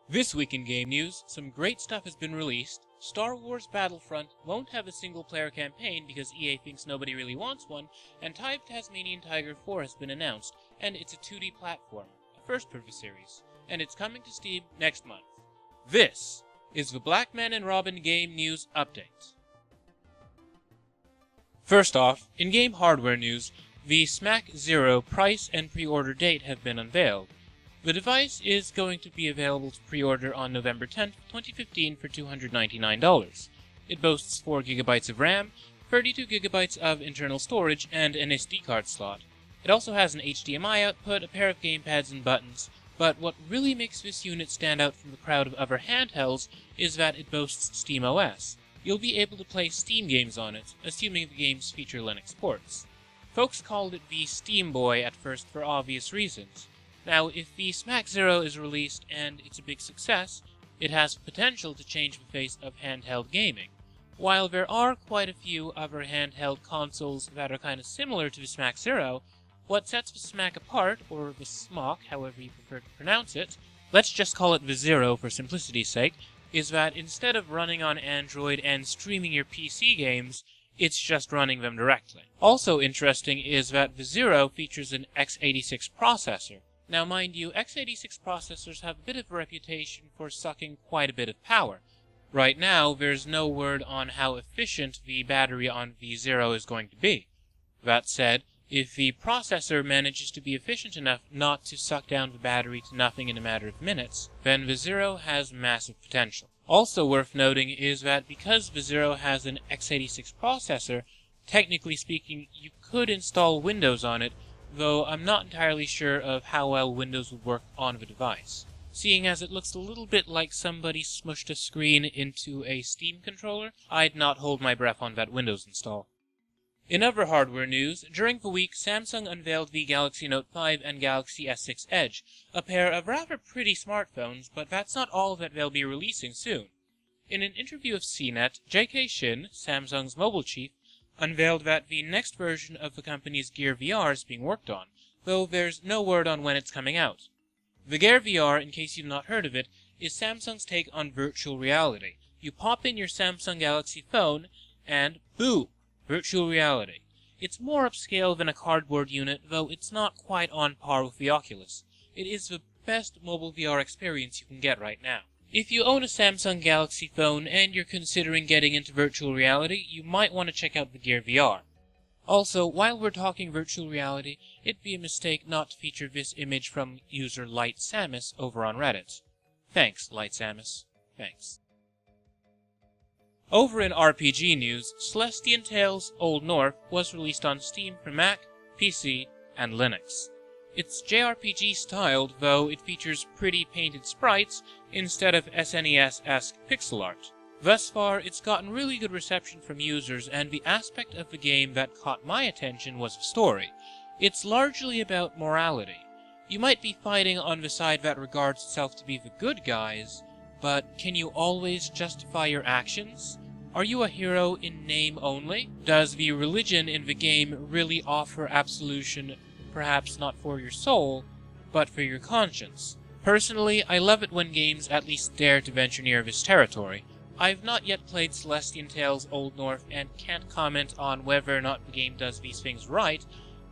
This week in game news, some great stuff has been released. Star Wars Battlefront won't have a single-player campaign because EA thinks nobody really wants one, and Type Tasmanian Tiger 4 has been announced, and it's a 2D platform, a first for the series, and it's coming to Steam next month. This is the Blackman and Robin game news update. First off, in-game hardware news, the Smack Zero price and pre-order date have been unveiled. The device is going to be available to pre-order on November 10th, 2015 for $299. It boasts 4GB of RAM, 32GB of internal storage, and an SD card slot. It also has an HDMI output, a pair of gamepads and buttons, but what really makes this unit stand out from the crowd of other handhelds is that it boasts SteamOS. You'll be able to play Steam games on it, assuming the games feature Linux ports. Folks called it the Steam Boy at first for obvious reasons. Now, if the Smack Zero is released and it's a big success, it has potential to change the face of handheld gaming. While there are quite a few other handheld consoles that are kind of similar to the Smack Zero, what sets the Smack apart, or the Smock, however you prefer to pronounce it, let's just call it the Zero for simplicity's sake, is that instead of running on Android and streaming your PC games, it's just running them directly. Also interesting is that the Zero features an x86 processor. Now mind you, x86 processors have a bit of a reputation for sucking quite a bit of power. Right now, there's no word on how efficient the battery on the Zero is going to be. That said, if the processor manages to be efficient enough not to suck down the battery to nothing in a matter of minutes, then the Zero has massive potential. Also worth noting is that because the Zero has an x86 processor, technically speaking, you could install Windows on it, though I'm not entirely sure of how well Windows would work on the device, seeing as it looks a little bit like somebody smushed a screen into a Steam controller. I'd not hold my breath on that Windows install. In other hardware news, during the week Samsung unveiled the Galaxy Note 5 and Galaxy S6 Edge, a pair of rather pretty smartphones, but that's not all that they'll be releasing soon. In an interview with CNET, J.K. Shin, Samsung's mobile chief, unveiled that the next version of the company's Gear VR is being worked on, though there's no word on when it's coming out. The Gear VR, in case you've not heard of it, is Samsung's take on virtual reality. You pop in your Samsung Galaxy phone, and boom! Virtual reality. It's more upscale than a cardboard unit, though it's not quite on par with the Oculus. It is the best mobile VR experience you can get right now. If you own a Samsung Galaxy phone and you're considering getting into virtual reality, you might want to check out the Gear VR. Also, while we're talking virtual reality, it'd be a mistake not to feature this image from user Light Samus over on Reddit. Thanks, Light Samus. Thanks. Over in RPG news, Celestian Tales Old North was released on Steam for Mac, PC, and Linux. It's JRPG styled, though it features pretty painted sprites instead of SNES-esque pixel art. Thus far, it's gotten really good reception from users, and the aspect of the game that caught my attention was the story. It's largely about morality. You might be fighting on the side that regards itself to be the good guys, but can you always justify your actions? Are you a hero in name only? Does the religion in the game really offer absolution, perhaps not for your soul, but for your conscience? Personally, I love it when games at least dare to venture near this territory. I've not yet played Celestian Tales Old North and can't comment on whether or not the game does these things right,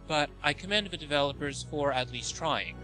but I commend the developers for at least trying.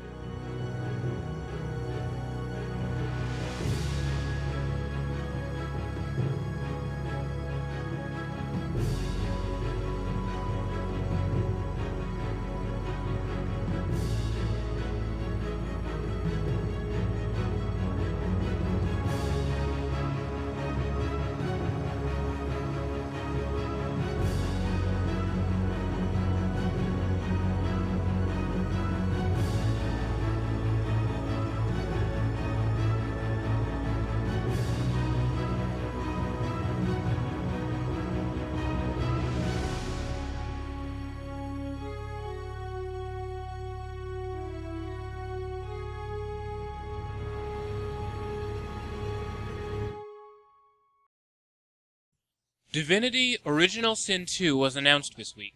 Divinity Original Sin 2 was announced this week.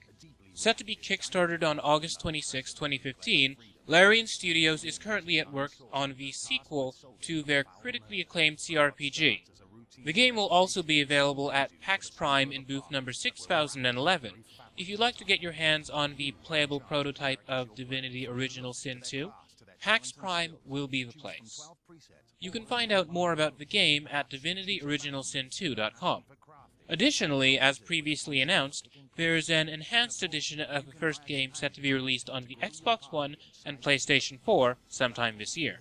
Set to be kickstarted on August 26, 2015, Larian Studios is currently at work on the sequel to their critically acclaimed CRPG. The game will also be available at PAX Prime in booth number 6011. If you'd like to get your hands on the playable prototype of Divinity Original Sin 2, PAX Prime will be the place. You can find out more about the game at divinityoriginalsin2.com. Additionally, as previously announced, there is an enhanced edition of the first game set to be released on the Xbox One and PlayStation 4 sometime this year.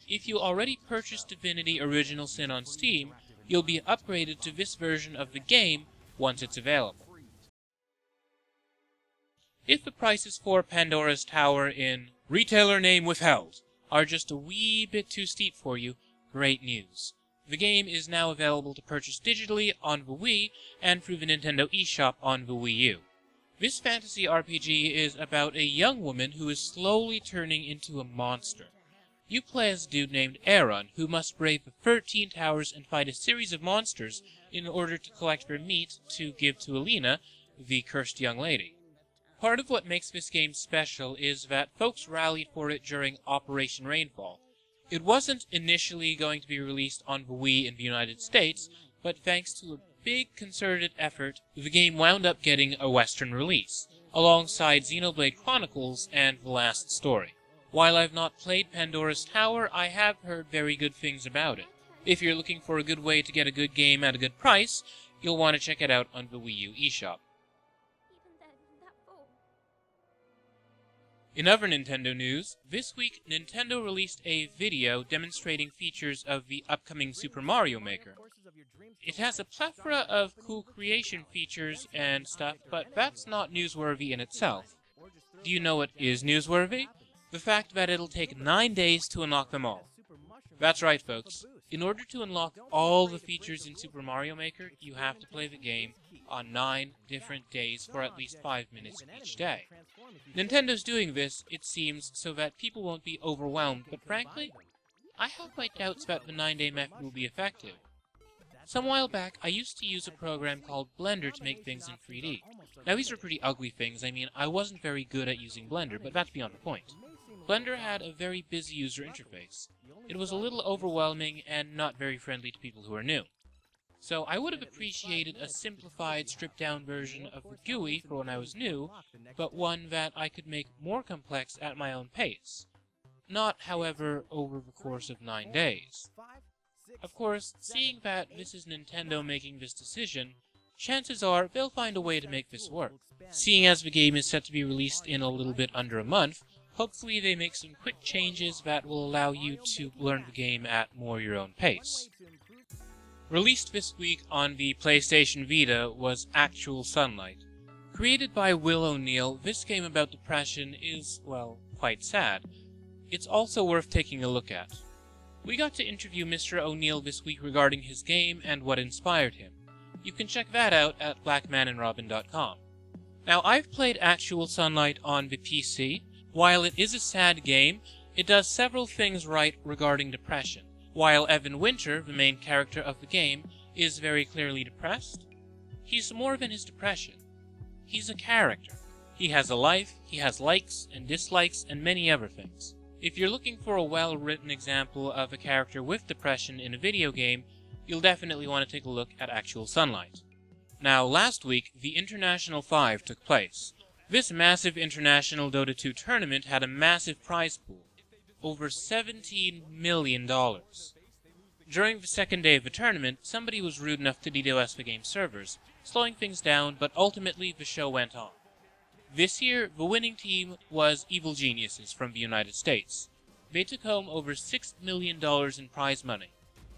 If you already purchased Divinity Original Sin on Steam, you'll be upgraded to this version of the game once it's available. If the prices for Pandora's Tower in Retailer Name Withheld are just a wee bit too steep for you, great news. The game is now available to purchase digitally on the Wii and through the Nintendo eShop on the Wii U. This fantasy RPG is about a young woman who is slowly turning into a monster. You play as a dude named Aaron, who must brave the 13 towers and fight a series of monsters in order to collect their meat to give to Alina, the cursed young lady. Part of what makes this game special is that folks rallied for it during Operation Rainfall. It wasn't initially going to be released on the Wii in the United States, but thanks to a big concerted effort, the game wound up getting a Western release, alongside Xenoblade Chronicles and The Last Story. While I've not played Pandora's Tower, I have heard very good things about it. If you're looking for a good way to get a good game at a good price, you'll want to check it out on the Wii U eShop. In other Nintendo news, this week Nintendo released a video demonstrating features of the upcoming Super Mario Maker. It has a plethora of cool creation features and stuff, but that's not newsworthy in itself. Do you know what is newsworthy? The fact that it'll take 9 days to unlock them all. That's right, folks. In order to unlock all the features in Super Mario Maker, you have to play the game on 9 different days for at least 5 minutes each day. Nintendo's doing this, it seems, so that people won't be overwhelmed, but frankly, I have my doubts that the 9-day method will be effective. Some while back, I used to use a program called Blender to make things in 3D. Now these are pretty ugly things. I mean, I wasn't very good at using Blender, but that's beyond the point. Blender had a very busy user interface. It was a little overwhelming and not very friendly to people who are new. So I would have appreciated a simplified, stripped-down version of the GUI for when I was new, but one that I could make more complex at my own pace. Not, however, over the course of 9 days. Of course, seeing that this is Nintendo making this decision, chances are they'll find a way to make this work. Seeing as the game is set to be released in a little bit under a month, hopefully they make some quick changes that will allow you to learn the game at more your own pace. Released this week on the PlayStation Vita was Actual Sunlight. Created by Will O'Neill, this game about depression is, well, quite sad. It's also worth taking a look at. We got to interview Mr. O'Neill this week regarding his game and what inspired him. You can check that out at blackmanandrobin.com. Now, I've played Actual Sunlight on the PC. While it is a sad game, it does several things right regarding depression. While Evan Winter, the main character of the game, is very clearly depressed, he's more than his depression. He's a character. He has a life, he has likes and dislikes, and many other things. If you're looking for a well-written example of a character with depression in a video game, you'll definitely want to take a look at Actual Sunlight. Now, last week, the International 5 took place. This massive international Dota 2 tournament had a massive prize pool, over $17 million. During the second day of the tournament, somebody was rude enough to DDoS the game's servers, slowing things down, but ultimately the show went on. This year, the winning team was Evil Geniuses from the United States. They took home over $6 million in prize money.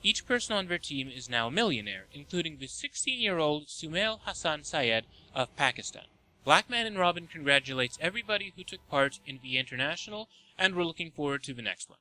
Each person on their team is now a millionaire, including the 16-year-old Sumail Hassan Syed of Pakistan. Blackman and Robin congratulates everybody who took part in the international, and we're looking forward to the next one.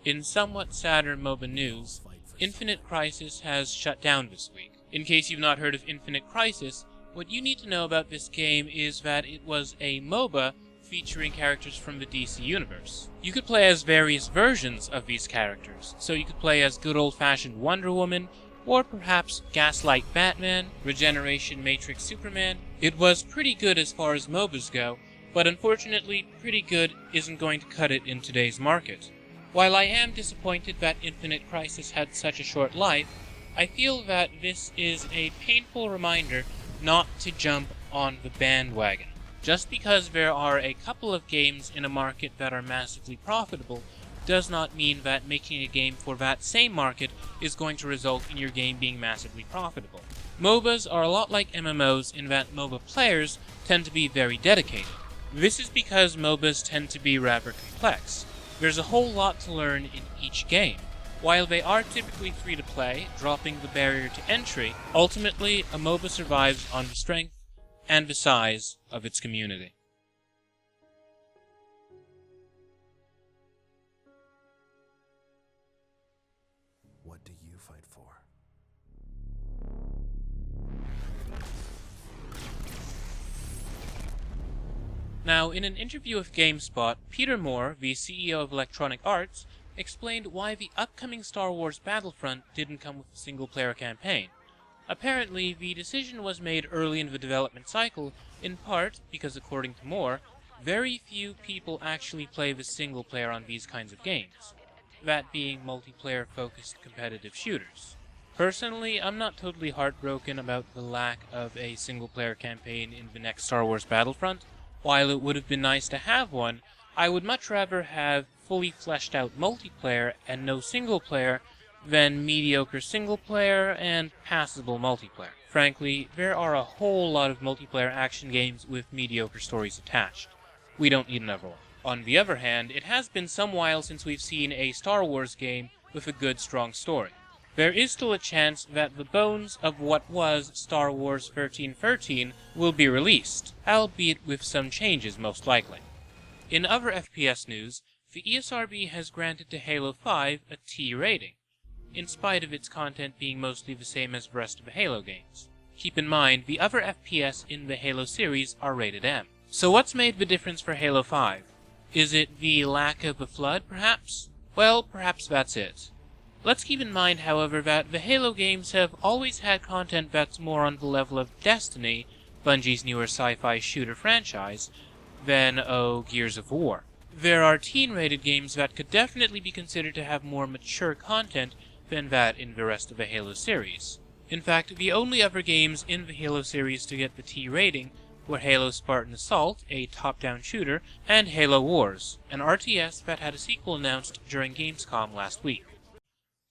In somewhat sadder MOBA news, Infinite Crisis has shut down this week. In case you've not heard of Infinite Crisis, what you need to know about this game is that it was a MOBA featuring characters from the DC universe. You could play as various versions of these characters, so you could play as good old-fashioned Wonder Woman, or perhaps Gaslight Batman, Regeneration Matrix Superman. It was pretty good as far as MOBAs go, but unfortunately, pretty good isn't going to cut it in today's market. While I am disappointed that Infinite Crisis had such a short life, I feel that this is a painful reminder not to jump on the bandwagon. Just because there are a couple of games in a market that are massively profitable does not mean that making a game for that same market is going to result in your game being massively profitable. MOBAs are a lot like MMOs in that MOBA players tend to be very dedicated. This is because MOBAs tend to be rather complex. There's a whole lot to learn in each game. While they are typically free to play, dropping the barrier to entry, ultimately a MOBA survives on the strength and the size of its community. What do you fight for? Now, in an interview with GameSpot, Peter Moore, the CEO of Electronic Arts, explained why the upcoming Star Wars Battlefront didn't come with a single-player campaign. Apparently, the decision was made early in the development cycle, in part because, according to Moore, very few people actually play the single-player on these kinds of games, that being multiplayer-focused competitive shooters. Personally, I'm not totally heartbroken about the lack of a single-player campaign in the next Star Wars Battlefront. While it would have been nice to have one, I would much rather have fully fleshed out multiplayer and no single player than mediocre single player and passable multiplayer. Frankly, there are a whole lot of multiplayer action games with mediocre stories attached. We don't need another one. On the other hand, it has been some while since we've seen a Star Wars game with a good, strong story. There is still a chance that the bones of what was Star Wars 1313 will be released, albeit with some changes most likely. In other FPS news, the ESRB has granted to Halo 5 a T rating, in spite of its content being mostly the same as the rest of the Halo games. Keep in mind, the other FPS in the Halo series are rated M. So what's made the difference for Halo 5? Is it the lack of a flood, perhaps? Well, perhaps that's it. Let's keep in mind, however, that the Halo games have always had content that's more on the level of Destiny, Bungie's newer sci-fi shooter franchise, than, Gears of War. There are teen-rated games that could definitely be considered to have more mature content than that in the rest of the Halo series. In fact, the only other games in the Halo series to get the T rating were Halo Spartan Assault, a top-down shooter, and Halo Wars, an RTS that had a sequel announced during Gamescom last week.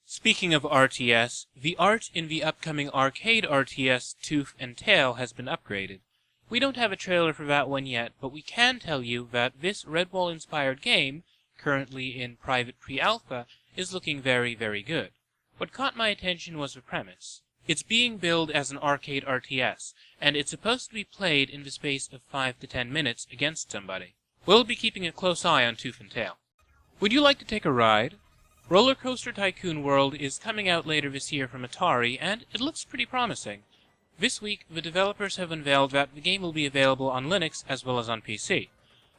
Speaking of RTS, the art in the upcoming arcade RTS Tooth and Tail has been upgraded. We don't have a trailer for that one yet, but we can tell you that this Redwall-inspired game, currently in private pre-alpha, is looking very, very good. What caught my attention was the premise. It's being billed as an arcade RTS, and it's supposed to be played in the space of 5 to 10 minutes against somebody. We'll be keeping a close eye on Tooth and Tail. Would you like to take a ride? Roller Coaster Tycoon World is coming out later this year from Atari, and it looks pretty promising. This week, the developers have unveiled that the game will be available on Linux as well as on PC.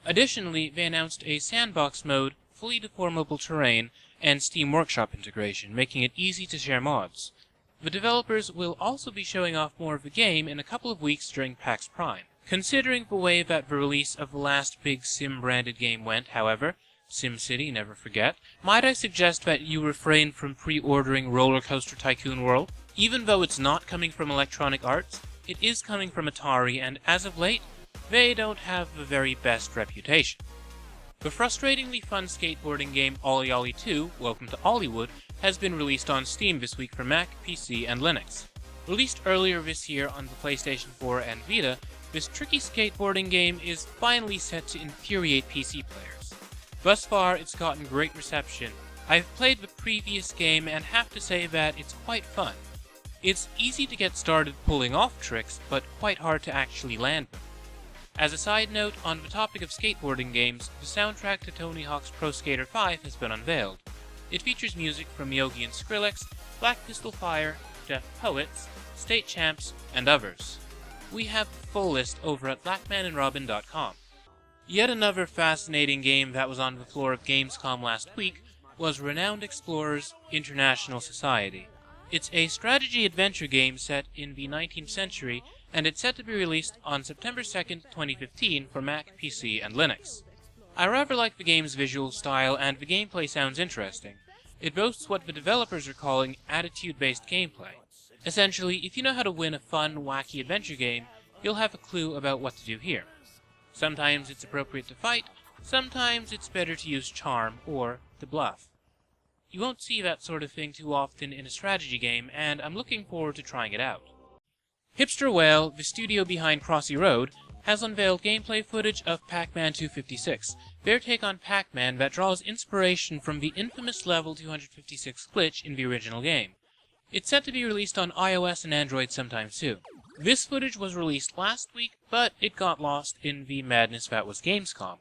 Additionally, they announced a sandbox mode, fully deformable terrain, and Steam Workshop integration, making it easy to share mods. The developers will also be showing off more of the game in a couple of weeks during PAX Prime. Considering the way that the release of the last big Sim-branded game went, however, SimCity, never forget, might I suggest that you refrain from pre-ordering Roller Coaster Tycoon World? Even though it's not coming from Electronic Arts, it is coming from Atari, and as of late, they don't have the very best reputation. The frustratingly fun skateboarding game Ollie Ollie 2, Welcome to Ollywood, has been released on Steam this week for Mac, PC, and Linux. Released earlier this year on the PlayStation 4 and Vita, this tricky skateboarding game is finally set to infuriate PC players. Thus far, it's gotten great reception. I've played the previous game and have to say that it's quite fun. It's easy to get started pulling off tricks, but quite hard to actually land them. As a side note, on the topic of skateboarding games, the soundtrack to Tony Hawk's Pro Skater 5 has been unveiled. It features music from Yogi and Skrillex, Black Pistol Fire, Deaf Poets, State Champs, and others. We have the full list over at blackmanandrobin.com. Yet another fascinating game that was on the floor of Gamescom last week was Renowned Explorers International Society. It's a strategy-adventure game set in the 19th century and it's set to be released on September 2nd, 2015 for Mac, PC, and Linux. I rather like the game's visual style, and the gameplay sounds interesting. It boasts what the developers are calling attitude-based gameplay. Essentially, if you know how to win a fun, wacky adventure game, you'll have a clue about what to do here. Sometimes it's appropriate to fight, sometimes it's better to use charm or to bluff. You won't see that sort of thing too often in a strategy game, and I'm looking forward to trying it out. Hipster Whale, the studio behind Crossy Road, has unveiled gameplay footage of Pac-Man 256, their take on Pac-Man that draws inspiration from the infamous level 256 glitch in the original game. It's set to be released on iOS and Android sometime soon. This footage was released last week, but it got lost in the madness that was Gamescom.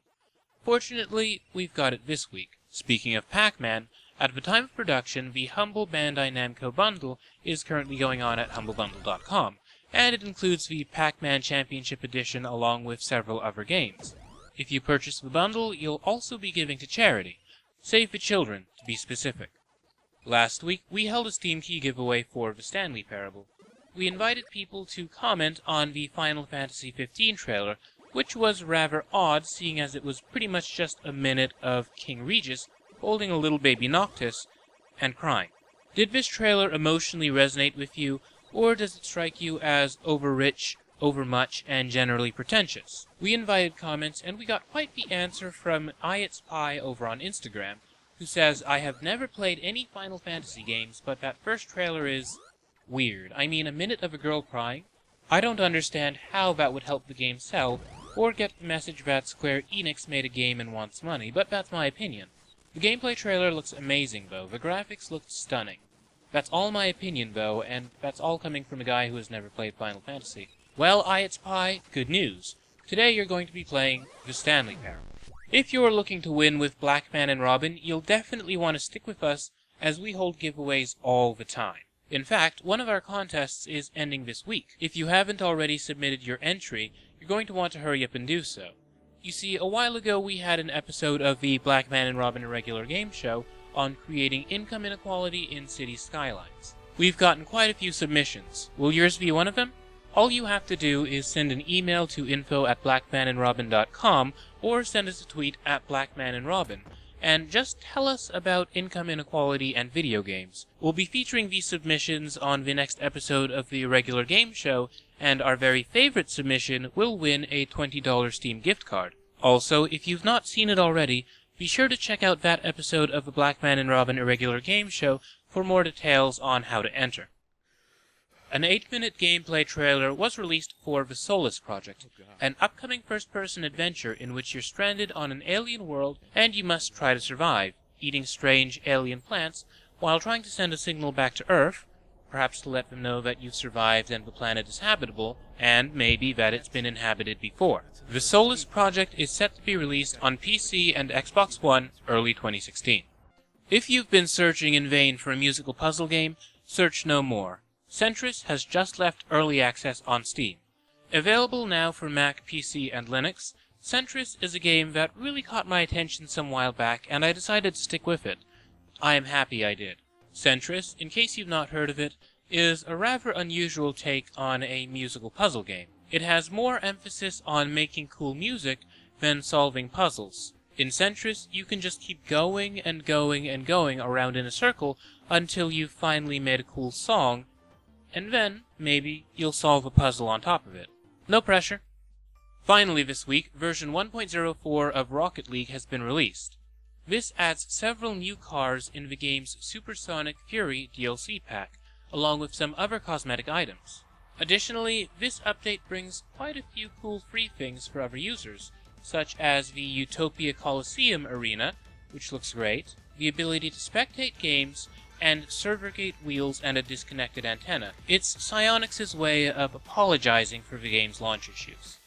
Fortunately, we've got it this week. Speaking of Pac-Man, at the time of production, the Humble Bandai Namco bundle is currently going on at humblebundle.com, and it includes the Pac-Man Championship Edition along with several other games. If you purchase the bundle, you'll also be giving to charity. Save the Children, to be specific. Last week, we held a Steam Key giveaway for the Stanley Parable. We invited people to comment on the Final Fantasy XV trailer, which was rather odd seeing as it was pretty much just a minute of King Regis holding a little baby Noctis and crying. Did this trailer emotionally resonate with you, or does it strike you as overrich, overmuch, and generally pretentious? We invited comments, and we got quite the answer from IItspie over on Instagram, who says, "I have never played any Final Fantasy games, but that first trailer is weird. I mean, a minute of a girl crying? I don't understand how that would help the game sell, or get the message that Square Enix made a game and wants money, but that's my opinion. The gameplay trailer looks amazing, though. The graphics looked stunning. That's all my opinion, though, and that's all coming from a guy who has never played Final Fantasy." Well, IItspie, good news. Today you're going to be playing the Stanley Parable. If you're looking to win with Blackman and Robin, you'll definitely want to stick with us, as we hold giveaways all the time. In fact, one of our contests is ending this week. If you haven't already submitted your entry, you're going to want to hurry up and do so. You see, a while ago we had an episode of the Blackman and Robin Irregular Game Show on creating income inequality in city skylines. We've gotten quite a few submissions. Will yours be one of them? All you have to do is send an email to info@blackmanandrobin.com or send us a tweet at blackmanandrobin, and just tell us about income inequality and video games. We'll be featuring these submissions on the next episode of the Irregular Game Show, and our very favorite submission will win a $20 Steam gift card. Also, if you've not seen it already, be sure to check out that episode of the Blackman and Robin Irregular Game Show for more details on how to enter. An 8-minute gameplay trailer was released for the Solus Project, an upcoming first-person adventure in which you're stranded on an alien world and you must try to survive, eating strange alien plants while trying to send a signal back to Earth, perhaps to let them know that you've survived and the planet is habitable, and maybe that it's been inhabited before. The Solus Project is set to be released on PC and Xbox One early 2016. If you've been searching in vain for a musical puzzle game, search no more. Centris has just left early access on Steam. Available now for Mac, PC, and Linux, Centris is a game that really caught my attention some while back, and I decided to stick with it. I am happy I did. Centris, in case you've not heard of it, is a rather unusual take on a musical puzzle game. It has more emphasis on making cool music than solving puzzles. In Centris, you can just keep going and going and going around in a circle until you've finally made a cool song, and then, maybe, you'll solve a puzzle on top of it. No pressure. Finally this week, version 1.04 of Rocket League has been released. This adds several new cars in the game's Supersonic Fury DLC pack, along with some other cosmetic items. Additionally, this update brings quite a few cool free things for other users, such as the Utopia Coliseum arena, which looks great, the ability to spectate games, and server gate wheels and a disconnected antenna. It's Psyonix's way of apologizing for the game's launch issues.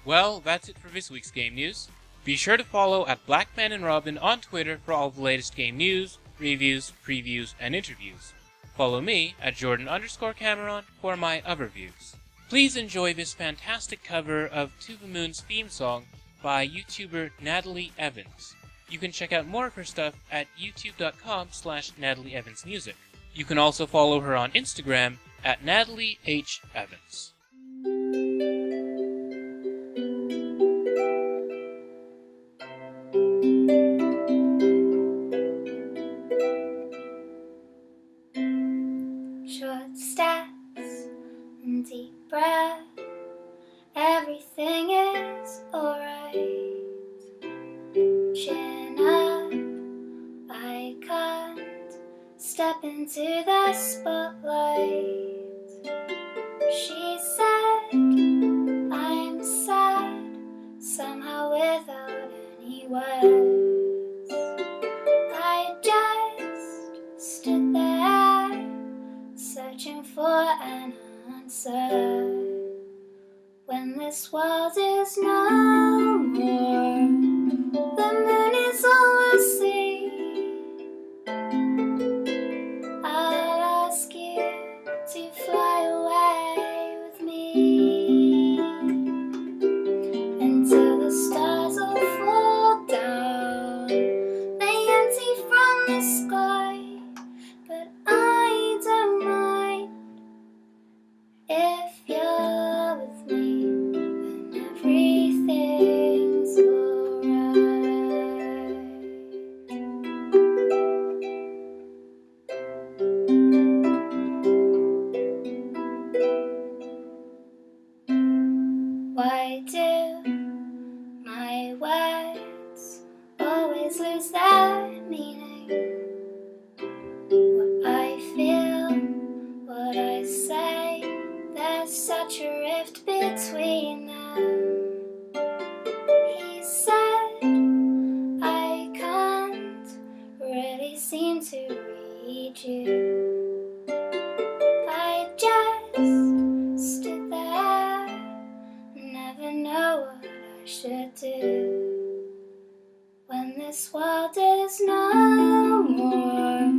Well, that's it for this week's game news. Be sure to follow at Blackman and Robin on Twitter for all the latest game news, reviews, previews, and interviews. Follow me at Jordan_Cameron for my other views. Please enjoy this fantastic cover of To the Moon's theme song by Youtuber Natalie Evans. You can check out more of her stuff at youtube.com/NatalieEvansMusic. You can also follow her on Instagram at Natalie H. Evans. Short steps and deep breath, everything is alright. Chin up, I can't step into the spotlight. She said, I'm sad, somehow without any words. I just stood there, searching for an answer. When this world is no more, the moon is all we'll see. I'll ask you to fly away with me until the stars all fall down. They empty from the sky, but I don't mind if you're with me, then everything's alright. Why do my words always lose their meaning? What I feel, what I say, there's such a rift between them. He said, I can't really seem to read you. I just stood there, never know what I should do. When this world is no more,